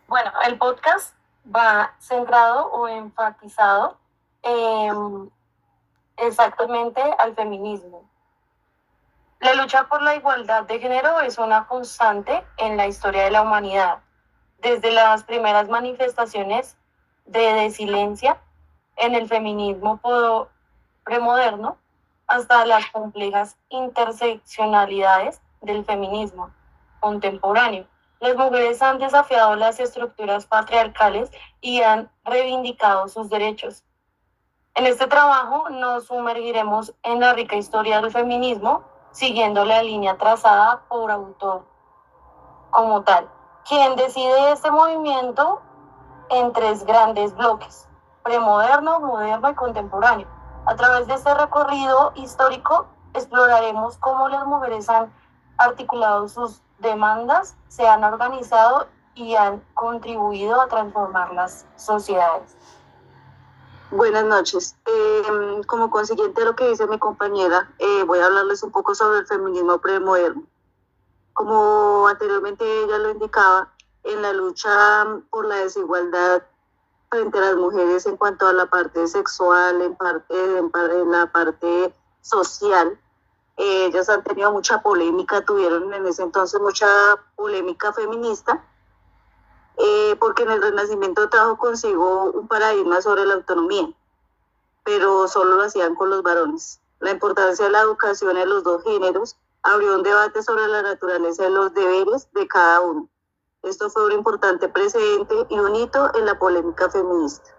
Bueno, el podcast va centrado o enfatizado exactamente al feminismo. La lucha por la igualdad de género es una constante en la historia de la humanidad, desde las primeras manifestaciones de desilencia en el feminismo premoderno hasta las complejas interseccionalidades del feminismo contemporáneo. Las mujeres han desafiado las estructuras patriarcales y han reivindicado sus derechos. En este trabajo nos sumergiremos en la rica historia del feminismo, siguiendo la línea trazada por autor como tal, quien decide este movimiento en tres grandes bloques: premoderno, moderno y contemporáneo. A través de este recorrido histórico exploraremos cómo las mujeres han articulado sus demandas, se han organizado y han contribuido a transformar las sociedades. Buenas noches. Como consiguiente de lo que dice mi compañera, voy a hablarles un poco sobre el feminismo premoderno. Como anteriormente ella lo indicaba, en la lucha por la desigualdad frente a las mujeres en cuanto a la parte sexual, en la parte social, ellas han tenido mucha polémica, tuvieron en ese entonces mucha polémica feminista, porque en el Renacimiento trajo consigo un paradigma sobre la autonomía, pero solo lo hacían con los varones. La importancia de la educación en los dos géneros abrió un debate sobre la naturaleza de los deberes de cada uno. Esto fue un importante precedente y un hito en la polémica feminista.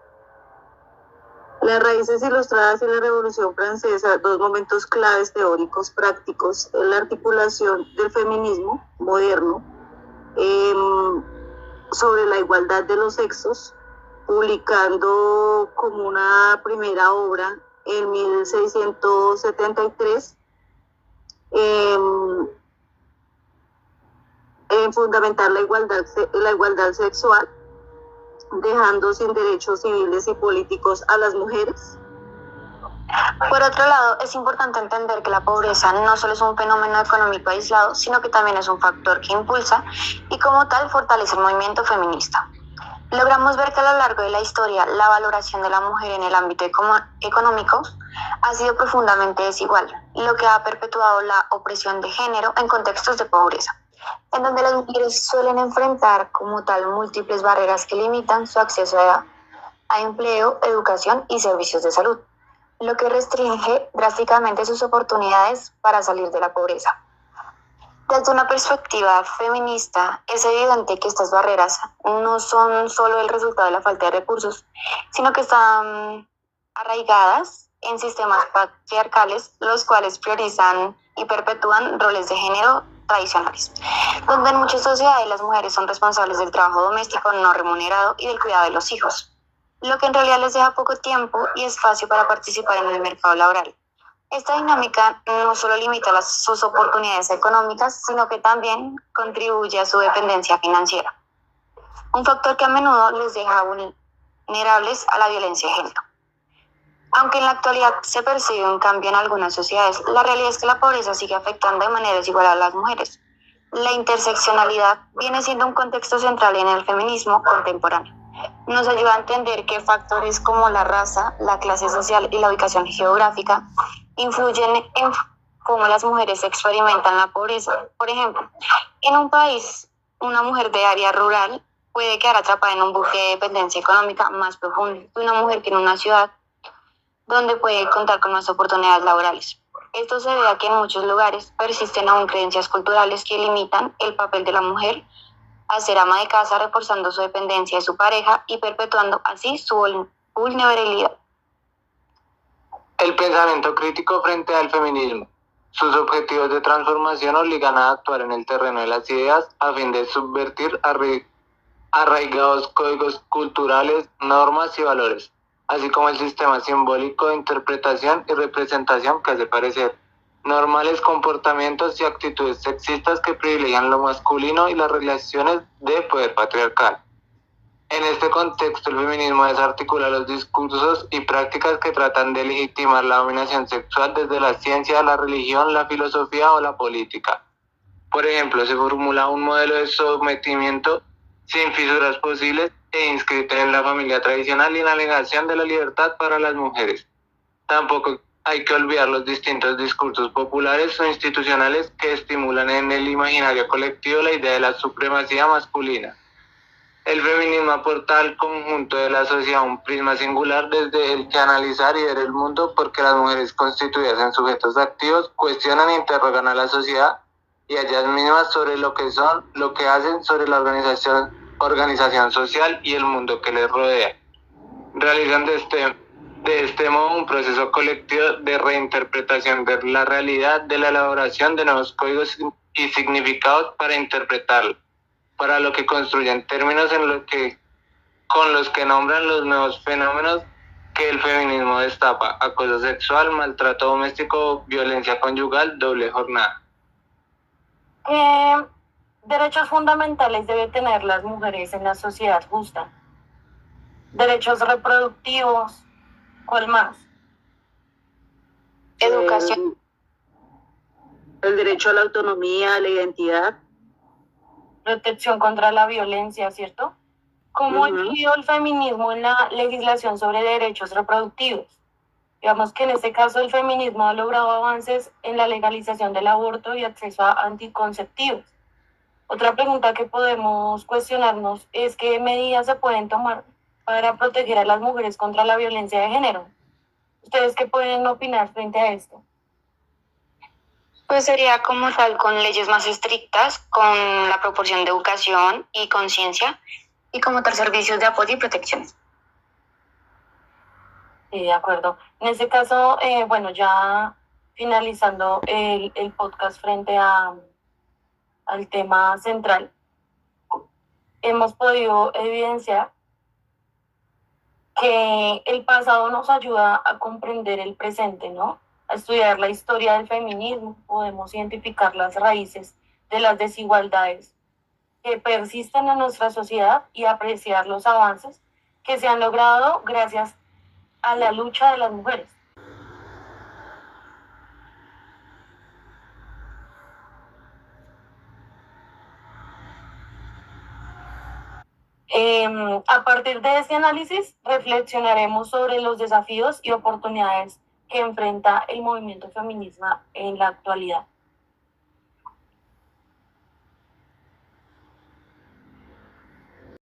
Las raíces ilustradas en la Revolución Francesa, dos momentos claves teóricos prácticos en la articulación del feminismo moderno, sobre la igualdad de los sexos, publicando como una primera obra en 1673, en fundamentar la igualdad sexual, dejando sin derechos civiles y políticos a las mujeres. Por otro lado, es importante entender que la pobreza no solo es un fenómeno económico aislado, sino que también es un factor que impulsa y como tal fortalece el movimiento feminista. Logramos ver que a lo largo de la historia la valoración de la mujer en el ámbito económico ha sido profundamente desigual, lo que ha perpetuado la opresión de género en contextos de pobreza, en donde las mujeres suelen enfrentar como tal múltiples barreras que limitan su acceso a empleo, educación y servicios de salud, lo que restringe drásticamente sus oportunidades para salir de la pobreza. Desde una perspectiva feminista, es evidente que estas barreras no son solo el resultado de la falta de recursos, sino que están arraigadas en sistemas patriarcales, los cuales priorizan y perpetúan roles de género tradicionales, donde en muchas sociedades las mujeres son responsables del trabajo doméstico no remunerado y del cuidado de los hijos, lo que en realidad les deja poco tiempo y espacio para participar en el mercado laboral. Esta dinámica no solo limita sus oportunidades económicas, sino que también contribuye a su dependencia financiera, un factor que a menudo les deja vulnerables a la violencia de género. Aunque en la actualidad se percibe un cambio en algunas sociedades, la realidad es que la pobreza sigue afectando de manera desigual a las mujeres. La interseccionalidad viene siendo un contexto central en el feminismo contemporáneo. Nos ayuda a entender que factores como la raza, la clase social y la ubicación geográfica influyen en cómo las mujeres experimentan la pobreza. Por ejemplo, en un país, una mujer de área rural puede quedar atrapada en un bucle de dependencia económica más profundo que una mujer que en una ciudad donde puede contar con más oportunidades laborales. Esto se debe a que en muchos lugares persisten aún creencias culturales que limitan el papel de la mujer a ser ama de casa, reforzando su dependencia de su pareja y perpetuando así su vulnerabilidad. El pensamiento crítico frente al feminismo. Sus objetivos de transformación obligan a actuar en el terreno de las ideas a fin de subvertir arraigados códigos culturales, normas y valores, así como el sistema simbólico de interpretación y representación que hace parecer normales comportamientos y actitudes sexistas que privilegian lo masculino y las relaciones de poder patriarcal. En este contexto, el feminismo desarticula los discursos y prácticas que tratan de legitimar la dominación sexual desde la ciencia, la religión, la filosofía o la política. Por ejemplo, se formula un modelo de sometimiento sin fisuras posibles e inscrita en la familia tradicional y en la negación de la libertad para las mujeres. Tampoco hay que olvidar los distintos discursos populares o institucionales que estimulan en el imaginario colectivo la idea de la supremacía masculina. El feminismo aporta al conjunto de la sociedad un prisma singular desde el que analizar y ver el mundo, porque las mujeres constituidas en sujetos activos cuestionan e interrogan a la sociedad y a ellas mismas sobre lo que son, lo que hacen, sobre la organización social y el mundo que les rodea. Realizan de este modo un proceso colectivo de reinterpretación de la realidad, de la elaboración de nuevos códigos y significados para interpretarla, para lo que construyen términos con los que nombran los nuevos fenómenos que el feminismo destapa: acoso sexual, maltrato doméstico, violencia conyugal, doble jornada. ¿Qué derechos fundamentales deben tener las mujeres en la sociedad justa? Derechos reproductivos, ¿cuál más? Educación. El derecho a la autonomía, a la identidad. Protección contra la violencia, ¿cierto? ¿Cómo ha influido el feminismo en la legislación sobre derechos reproductivos? Digamos que en este caso el feminismo ha logrado avances en la legalización del aborto y acceso a anticonceptivos. Otra pregunta que podemos cuestionarnos es qué medidas se pueden tomar para proteger a las mujeres contra la violencia de género. ¿Ustedes qué pueden opinar frente a esto? Pues sería como tal con leyes más estrictas, con la proporción de educación y conciencia, y como tal servicios de apoyo y protección. Sí, de acuerdo. En este caso, bueno, ya finalizando el podcast frente al tema central, hemos podido evidenciar que el pasado nos ayuda a comprender el presente, ¿no? A estudiar la historia del feminismo, podemos identificar las raíces de las desigualdades que persisten en nuestra sociedad y apreciar los avances que se han logrado gracias a la lucha de las mujeres. A partir de este análisis, reflexionaremos sobre los desafíos y oportunidades que enfrenta el movimiento feminista en la actualidad.